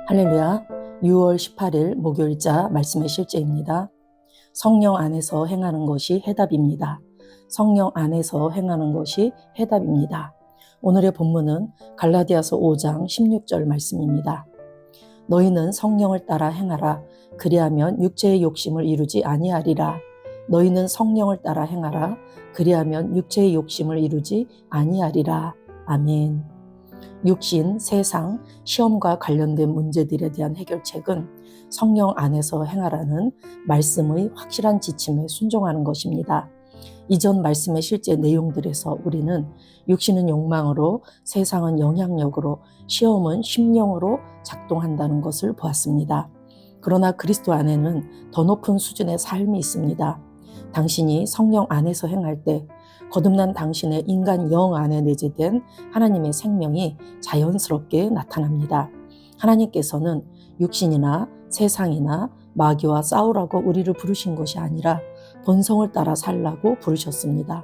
할렐루야. 6월 18일 목요일자 말씀의 실제입니다. 성령 안에서 행하는 것이 해답입니다. 성령 안에서 행하는 것이 해답입니다. 오늘의 본문은 갈라디아서 5장 16절 말씀입니다. 너희는 성령을 따라 행하라. 그리하면 육체의 욕심을 이루지 아니하리라. 너희는 성령을 따라 행하라. 그리하면 육체의 욕심을 이루지 아니하리라. 아멘. 육신, 세상, 시험과 관련된 문제들에 대한 해결책은 성령 안에서 행하라는 말씀의 확실한 지침에 순종하는 것입니다. 이전 말씀의 실제 내용들에서 우리는 육신은 욕망으로, 세상은 영향력으로, 시험은 심령으로 작동한다는 것을 보았습니다. 그러나 그리스도 안에는 더 높은 수준의 삶이 있습니다. 당신이 성령 안에서 행할 때 거듭난 당신의 인간 영 안에 내재된 하나님의 생명이 자연스럽게 나타납니다. 하나님께서는 육신이나 세상이나 마귀와 싸우라고 우리를 부르신 것이 아니라 본성을 따라 살라고 부르셨습니다.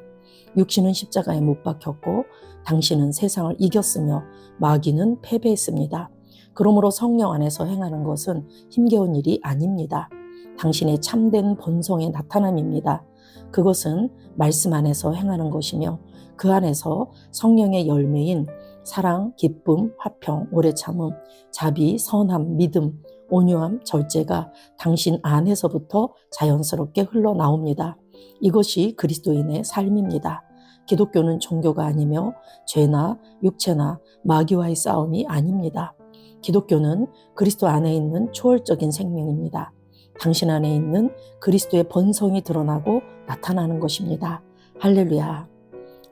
육신은 십자가에 못 박혔고 당신은 세상을 이겼으며 마귀는 패배했습니다. 그러므로 성령 안에서 행하는 것은 힘겨운 일이 아닙니다. 당신의 참된 본성의 나타남입니다. 그것은 말씀 안에서 행하는 것이며 그 안에서 성령의 열매인 사랑, 기쁨, 화평, 오래 참음, 자비, 선함, 믿음, 온유함, 절제가 당신 안에서부터 자연스럽게 흘러나옵니다. 이것이 그리스도인의 삶입니다. 기독교는 종교가 아니며 죄나 육체나 마귀와의 싸움이 아닙니다. 기독교는 그리스도 안에 있는 초월적인 생명입니다. 당신 안에 있는 그리스도의 본성이 드러나고 나타나는 것입니다. 할렐루야.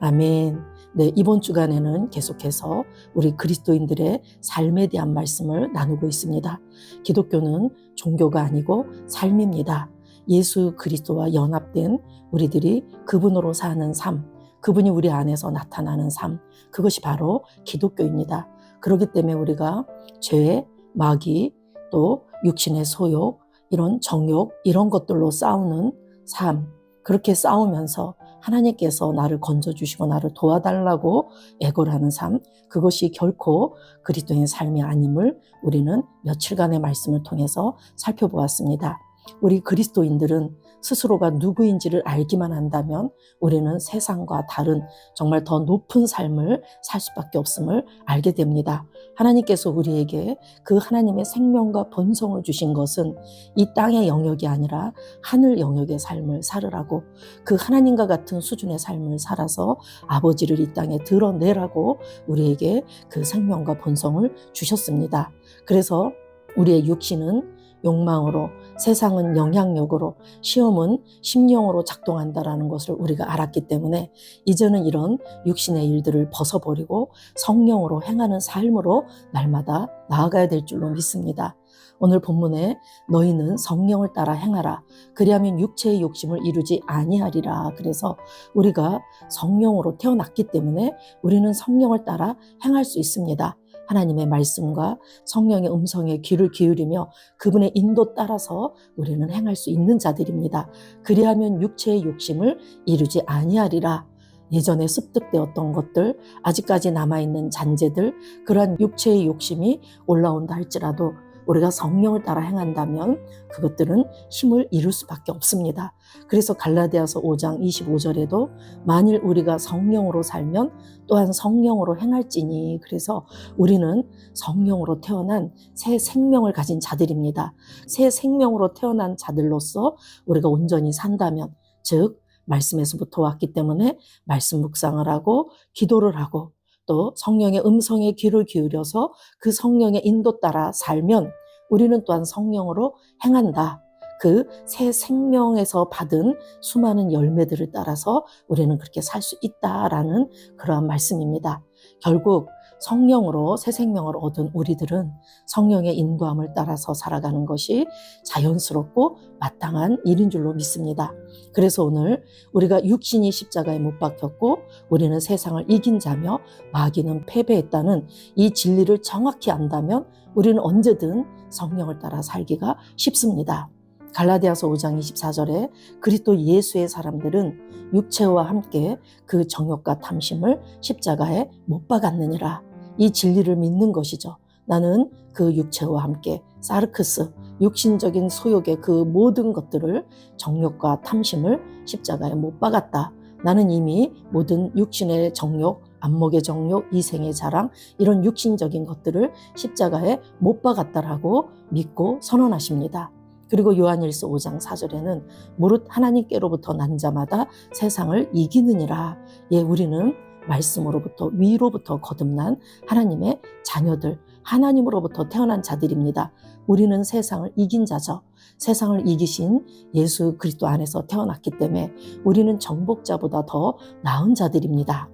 아멘. 네, 이번 주간에는 계속해서 우리 그리스도인들의 삶에 대한 말씀을 나누고 있습니다. 기독교는 종교가 아니고 삶입니다. 예수 그리스도와 연합된 우리들이 그분으로 사는 삶, 그분이 우리 안에서 나타나는 삶, 그것이 바로 기독교입니다. 그렇기 때문에 우리가 죄, 마귀, 또 육신의 소욕, 이런 정욕, 이런 것들로 싸우는 삶, 그렇게 싸우면서 하나님께서 나를 건져주시고 나를 도와달라고 애걸 하는 삶, 그것이 결코 그리스도의 삶이 아님을 우리는 며칠간의 말씀을 통해서 살펴보았습니다. 우리 그리스도인들은 스스로가 누구인지를 알기만 한다면 우리는 세상과 다른 정말 더 높은 삶을 살 수밖에 없음을 알게 됩니다. 하나님께서 우리에게 그 하나님의 생명과 본성을 주신 것은 이 땅의 영역이 아니라 하늘 영역의 삶을 살으라고, 그 하나님과 같은 수준의 삶을 살아서 아버지를 이 땅에 드러내라고 우리에게 그 생명과 본성을 주셨습니다. 그래서 우리의 육신은 욕망으로, 세상은 영향력으로, 시험은 심령으로 작동한다라는 것을 우리가 알았기 때문에 이제는 이런 육신의 일들을 벗어버리고 성령으로 행하는 삶으로 날마다 나아가야 될 줄로 믿습니다. 오늘 본문에 너희는 성령을 따라 행하라. 그리하면 육체의 욕심을 이루지 아니하리라. 그래서 우리가 성령으로 태어났기 때문에 우리는 성령을 따라 행할 수 있습니다. 하나님의 말씀과 성령의 음성에 귀를 기울이며 그분의 인도 따라서 우리는 행할 수 있는 자들입니다. 그리하면 육체의 욕심을 이루지 아니하리라. 예전에 습득되었던 것들, 아직까지 남아있는 잔재들, 그러한 육체의 욕심이 올라온다 할지라도 우리가 성령을 따라 행한다면 그것들은 힘을 이룰 수밖에 없습니다. 그래서 갈라디아서 5장 25절에도 만일 우리가 성령으로 살면 또한 성령으로 행할지니, 그래서 우리는 성령으로 태어난 새 생명을 가진 자들입니다. 새 생명으로 태어난 자들로서 우리가 온전히 산다면, 즉 말씀에서부터 왔기 때문에 말씀 묵상을 하고 기도를 하고 또 성령의 음성에 귀를 기울여서 그 성령의 인도 따라 살면 우리는 또한 성령으로 행한다. 그 새 생명에서 받은 수많은 열매들을 따라서 우리는 그렇게 살 수 있다라는 그러한 말씀입니다. 결국 성령으로 새 생명을 얻은 우리들은 성령의 인도함을 따라서 살아가는 것이 자연스럽고 마땅한 일인 줄로 믿습니다. 그래서 오늘 우리가 육신이 십자가에 못 박혔고 우리는 세상을 이긴 자며 마귀는 패배했다는 이 진리를 정확히 안다면 우리는 언제든 성령을 따라 살기가 쉽습니다. 갈라디아서 5장 24절에 그리스도 예수의 사람들은 육체와 함께 그 정욕과 탐심을 십자가에 못 박았느니라. 이 진리를 믿는 것이죠. 나는 그 육체와 함께 사르크스, 육신적인 소욕의 그 모든 것들을 정욕과 탐심을 십자가에 못 박았다. 나는 이미 모든 육신의 정욕, 안목의 정욕, 이생의 자랑 이런 육신적인 것들을 십자가에 못 박았다라고 믿고 선언하십니다. 그리고 요한일서 5장 4절에는 무릇 하나님께로부터 난 자마다 세상을 이기느니라. 예, 우리는 말씀으로부터 위로부터 거듭난 하나님의 자녀들, 하나님으로부터 태어난 자들입니다. 우리는 세상을 이긴 자죠. 세상을 이기신 예수 그리스도 안에서 태어났기 때문에 우리는 정복자보다 더 나은 자들입니다.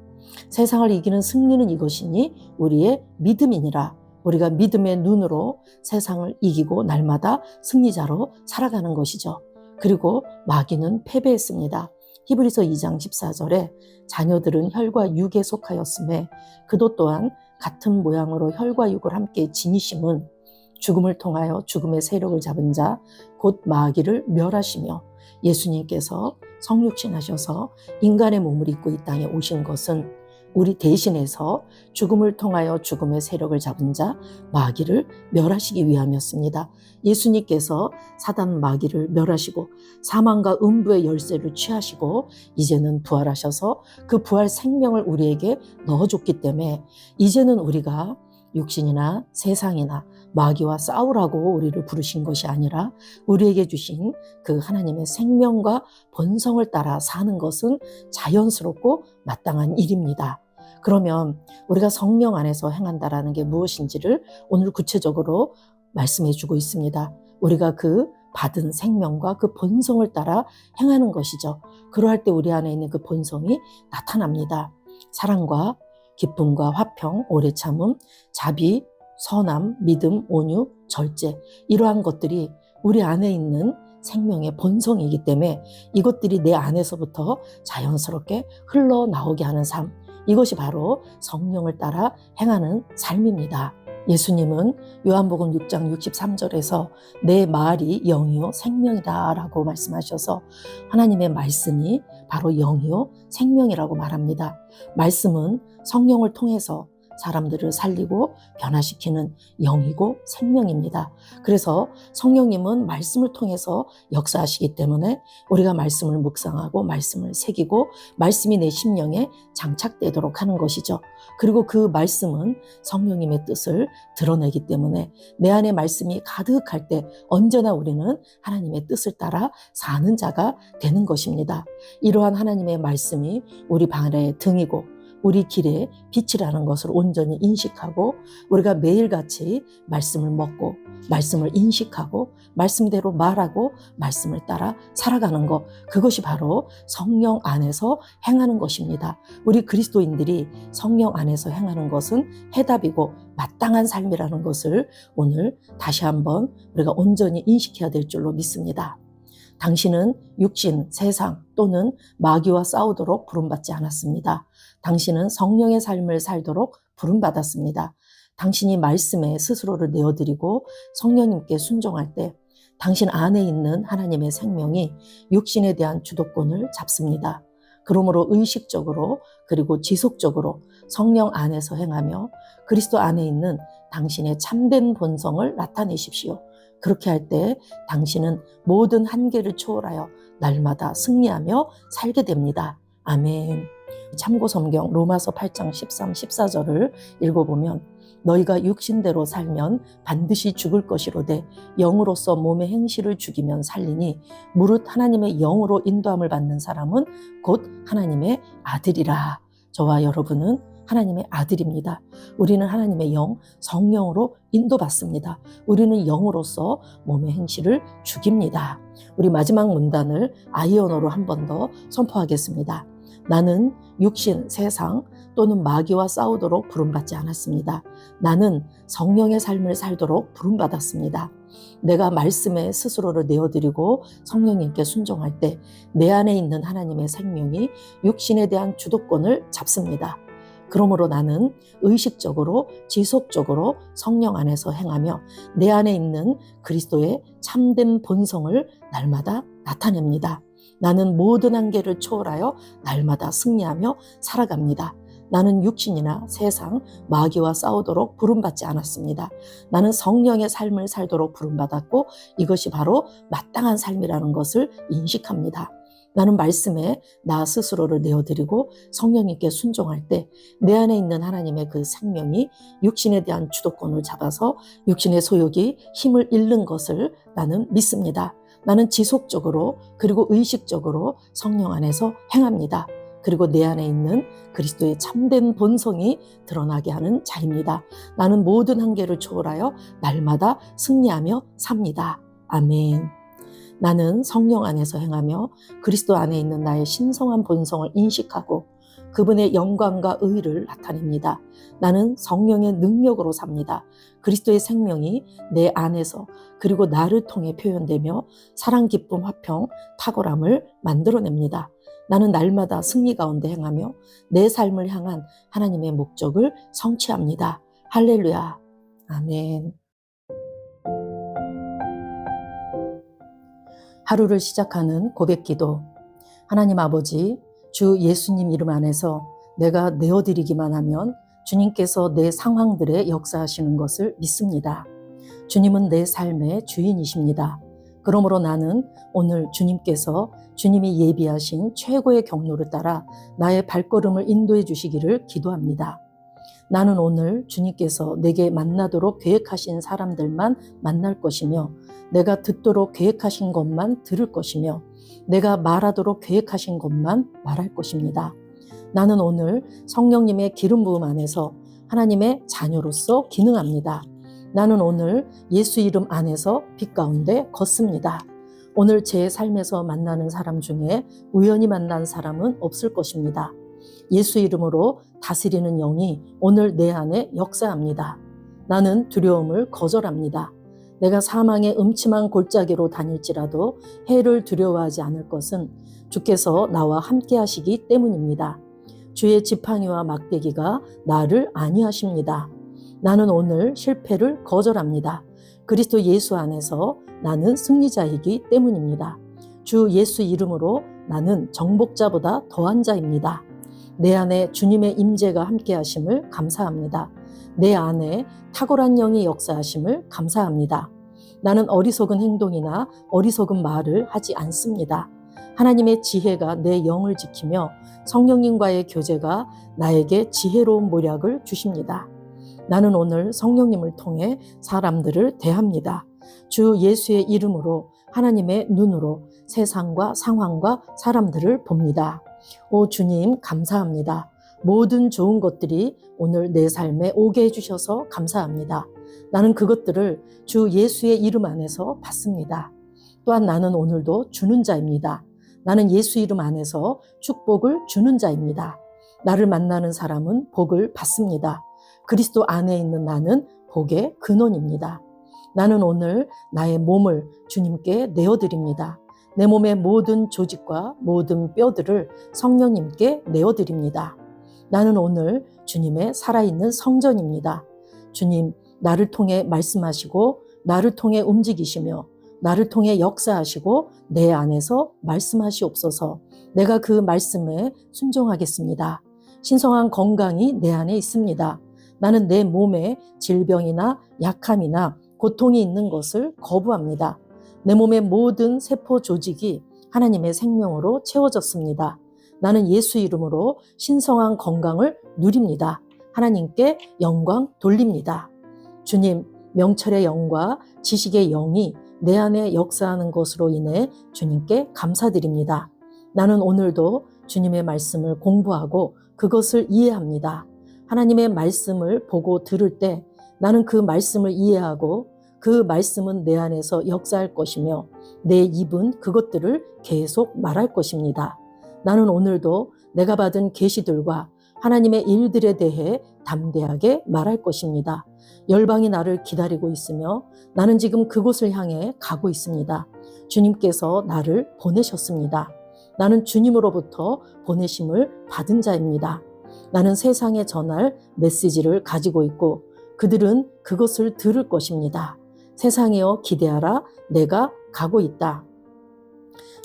세상을 이기는 승리는 이것이니 우리의 믿음이니라. 우리가 믿음의 눈으로 세상을 이기고 날마다 승리자로 살아가는 것이죠. 그리고 마귀는 패배했습니다. 히브리서 2장 14절에 자녀들은 혈과 육에 속하였음에 그도 또한 같은 모양으로 혈과 육을 함께 지니심은 죽음을 통하여 죽음의 세력을 잡은 자 곧 마귀를 멸하시며 예수님께서 성육신하셔서 인간의 몸을 입고 이 땅에 오신 것은 우리 대신해서 죽음을 통하여 죽음의 세력을 잡은 자 마귀를 멸하시기 위함이었습니다. 예수님께서 사단 마귀를 멸하시고 사망과 음부의 열쇠를 취하시고 이제는 부활하셔서 그 부활 생명을 우리에게 넣어줬기 때문에 이제는 우리가 육신이나 세상이나 마귀와 싸우라고 우리를 부르신 것이 아니라 우리에게 주신 그 하나님의 생명과 본성을 따라 사는 것은 자연스럽고 마땅한 일입니다. 그러면 우리가 성령 안에서 행한다라는 게 무엇인지를 오늘 구체적으로 말씀해 주고 있습니다. 우리가 그 받은 생명과 그 본성을 따라 행하는 것이죠. 그러할 때 우리 안에 있는 그 본성이 나타납니다. 사랑과 기쁨과 화평, 오래 참음, 자비, 선함, 믿음, 온유, 절제 이러한 것들이 우리 안에 있는 생명의 본성이기 때문에 이것들이 내 안에서부터 자연스럽게 흘러나오게 하는 삶, 이것이 바로 성령을 따라 행하는 삶입니다. 예수님은 요한복음 6장 63절에서 내 말이 영이요 생명이다 라고 말씀하셔서 하나님의 말씀이 바로 영이요 생명이라고 말합니다. 말씀은 성령을 통해서 사람들을 살리고 변화시키는 영이고 생명입니다. 그래서 성령님은 말씀을 통해서 역사하시기 때문에 우리가 말씀을 묵상하고 말씀을 새기고 말씀이 내 심령에 장착되도록 하는 것이죠. 그리고 그 말씀은 성령님의 뜻을 드러내기 때문에 내 안에 말씀이 가득할 때 언제나 우리는 하나님의 뜻을 따라 사는 자가 되는 것입니다. 이러한 하나님의 말씀이 우리 발의 등이고 우리 길에 빛이라는 것을 온전히 인식하고 우리가 매일같이 말씀을 먹고 말씀을 인식하고 말씀대로 말하고 말씀을 따라 살아가는 것, 그것이 바로 성령 안에서 행하는 것입니다. 우리 그리스도인들이 성령 안에서 행하는 것은 해답이고 마땅한 삶이라는 것을 오늘 다시 한번 우리가 온전히 인식해야 될 줄로 믿습니다. 당신은 육신, 세상 또는 마귀와 싸우도록 부름받지 않았습니다. 당신은 성령의 삶을 살도록 부름받았습니다. 당신이 말씀에 스스로를 내어드리고 성령님께 순종할 때 당신 안에 있는 하나님의 생명이 육신에 대한 주도권을 잡습니다. 그러므로 의식적으로 그리고 지속적으로 성령 안에서 행하며 그리스도 안에 있는 당신의 참된 본성을 나타내십시오. 그렇게 할 때 당신은 모든 한계를 초월하여 날마다 승리하며 살게 됩니다. 아멘. 참고 성경 로마서 8장 13, 14절을 읽어보면 너희가 육신대로 살면 반드시 죽을 것이로되 영으로서 몸의 행실을 죽이면 살리니 무릇 하나님의 영으로 인도함을 받는 사람은 곧 하나님의 아들이라. 저와 여러분은 하나님의 아들입니다. 우리는 하나님의 영, 성령으로 인도받습니다. 우리는 영으로서 몸의 행실을 죽입니다. 우리 마지막 문단을 아이언어로 한 번 더 선포하겠습니다. 나는 육신, 세상 또는 마귀와 싸우도록 부름받지 않았습니다. 나는 성령의 삶을 살도록 부름받았습니다. 내가 말씀에 스스로를 내어드리고 성령님께 순종할 때 내 안에 있는 하나님의 생명이 육신에 대한 주도권을 잡습니다. 그러므로 나는 의식적으로 지속적으로 성령 안에서 행하며 내 안에 있는 그리스도의 참된 본성을 날마다 나타냅니다. 나는 모든 한계를 초월하여 날마다 승리하며 살아갑니다. 나는 육신이나 세상, 마귀와 싸우도록 부름받지 않았습니다. 나는 성령의 삶을 살도록 부름받았고 이것이 바로 마땅한 삶이라는 것을 인식합니다. 나는 말씀에 나 스스로를 내어드리고 성령님께 순종할 때 내 안에 있는 하나님의 그 생명이 육신에 대한 주도권을 잡아서 육신의 소욕이 힘을 잃는 것을 나는 믿습니다. 나는 지속적으로 그리고 의식적으로 성령 안에서 행합니다. 그리고 내 안에 있는 그리스도의 참된 본성이 드러나게 하는 자입니다. 나는 모든 한계를 초월하여 날마다 승리하며 삽니다. 아멘. 나는 성령 안에서 행하며 그리스도 안에 있는 나의 신성한 본성을 인식하고 그분의 영광과 의를 나타냅니다. 나는 성령의 능력으로 삽니다. 그리스도의 생명이 내 안에서 그리고 나를 통해 표현되며 사랑, 기쁨, 화평, 탁월함을 만들어냅니다. 나는 날마다 승리 가운데 행하며 내 삶을 향한 하나님의 목적을 성취합니다. 할렐루야. 아멘. 하루를 시작하는 고백기도. 하나님 아버지, 주 예수님 이름 안에서 내가 내어드리기만 하면 주님께서 내 상황들에 역사하시는 것을 믿습니다. 주님은 내 삶의 주인이십니다. 그러므로 나는 오늘 주님께서 주님이 예비하신 최고의 경로를 따라 나의 발걸음을 인도해 주시기를 기도합니다. 나는 오늘 주님께서 내게 만나도록 계획하신 사람들만 만날 것이며 내가 듣도록 계획하신 것만 들을 것이며 내가 말하도록 계획하신 것만 말할 것입니다. 나는 오늘 성령님의 기름 부음 안에서 하나님의 자녀로서 기능합니다. 나는 오늘 예수 이름 안에서 빛 가운데 걷습니다. 오늘 제 삶에서 만나는 사람 중에 우연히 만난 사람은 없을 것입니다. 예수 이름으로 다스리는 영이 오늘 내 안에 역사합니다. 나는 두려움을 거절합니다. 내가 사망의 음침한 골짜기로 다닐지라도 해를 두려워하지 않을 것은 주께서 나와 함께 하시기 때문입니다. 주의 지팡이와 막대기가 나를 안위하십니다. 나는 오늘 실패를 거절합니다. 그리스도 예수 안에서 나는 승리자이기 때문입니다. 주 예수 이름으로 나는 정복자보다 더한 자입니다. 내 안에 주님의 임재가 함께 하심을 감사합니다. 내 안에 탁월한 영이 역사하심을 감사합니다. 나는 어리석은 행동이나 어리석은 말을 하지 않습니다. 하나님의 지혜가 내 영을 지키며 성령님과의 교제가 나에게 지혜로운 모략을 주십니다. 나는 오늘 성령님을 통해 사람들을 대합니다. 주 예수의 이름으로 하나님의 눈으로 세상과 상황과 사람들을 봅니다. 오 주님 감사합니다. 모든 좋은 것들이 오늘 내 삶에 오게 해주셔서 감사합니다. 나는 그것들을 주 예수의 이름 안에서 받습니다. 또한 나는 오늘도 주는 자입니다. 나는 예수 이름 안에서 축복을 주는 자입니다. 나를 만나는 사람은 복을 받습니다. 그리스도 안에 있는 나는 복의 근원입니다. 나는 오늘 나의 몸을 주님께 내어드립니다. 내 몸의 모든 조직과 모든 뼈들을 성령님께 내어드립니다. 나는 오늘 주님의 살아있는 성전입니다. 주님, 나를 통해 말씀하시고 나를 통해 움직이시며 나를 통해 역사하시고 내 안에서 말씀하시옵소서. 내가 그 말씀에 순종하겠습니다. 신성한 건강이 내 안에 있습니다. 나는 내 몸에 질병이나 약함이나 고통이 있는 것을 거부합니다. 내 몸의 모든 세포 조직이 하나님의 생명으로 채워졌습니다. 나는 예수 이름으로 신성한 건강을 누립니다. 하나님께 영광 돌립니다. 주님, 명철의 영과 지식의 영이 내 안에 역사하는 것으로 인해 주님께 감사드립니다. 나는 오늘도 주님의 말씀을 공부하고 그것을 이해합니다. 하나님의 말씀을 보고 들을 때 나는 그 말씀을 이해하고 그 말씀은 내 안에서 역사할 것이며 내 입은 그것들을 계속 말할 것입니다. 나는 오늘도 내가 받은 계시들과 하나님의 일들에 대해 담대하게 말할 것입니다. 열방이 나를 기다리고 있으며 나는 지금 그곳을 향해 가고 있습니다. 주님께서 나를 보내셨습니다. 나는 주님으로부터 보내심을 받은 자입니다. 나는 세상에 전할 메시지를 가지고 있고 그들은 그것을 들을 것입니다. 세상이여 기대하라, 내가 가고 있다.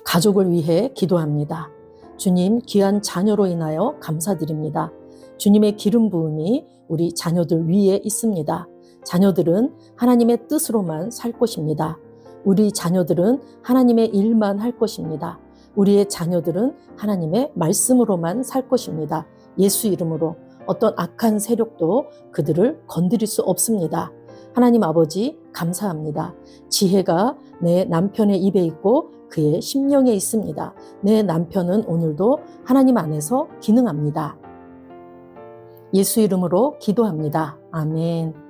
가족을 위해 기도합니다. 주님, 귀한 자녀로 인하여 감사드립니다. 주님의 기름 부음이 우리 자녀들 위에 있습니다. 자녀들은 하나님의 뜻으로만 살 것입니다. 우리 자녀들은 하나님의 일만 할 것입니다. 우리의 자녀들은 하나님의 말씀으로만 살 것입니다. 예수 이름으로 어떤 악한 세력도 그들을 건드릴 수 없습니다. 하나님 아버지 감사합니다. 지혜가 내 남편의 입에 있고 그의 심령에 있습니다. 내 남편은 오늘도 하나님 안에서 기능합니다. 예수 이름으로 기도합니다. 아멘.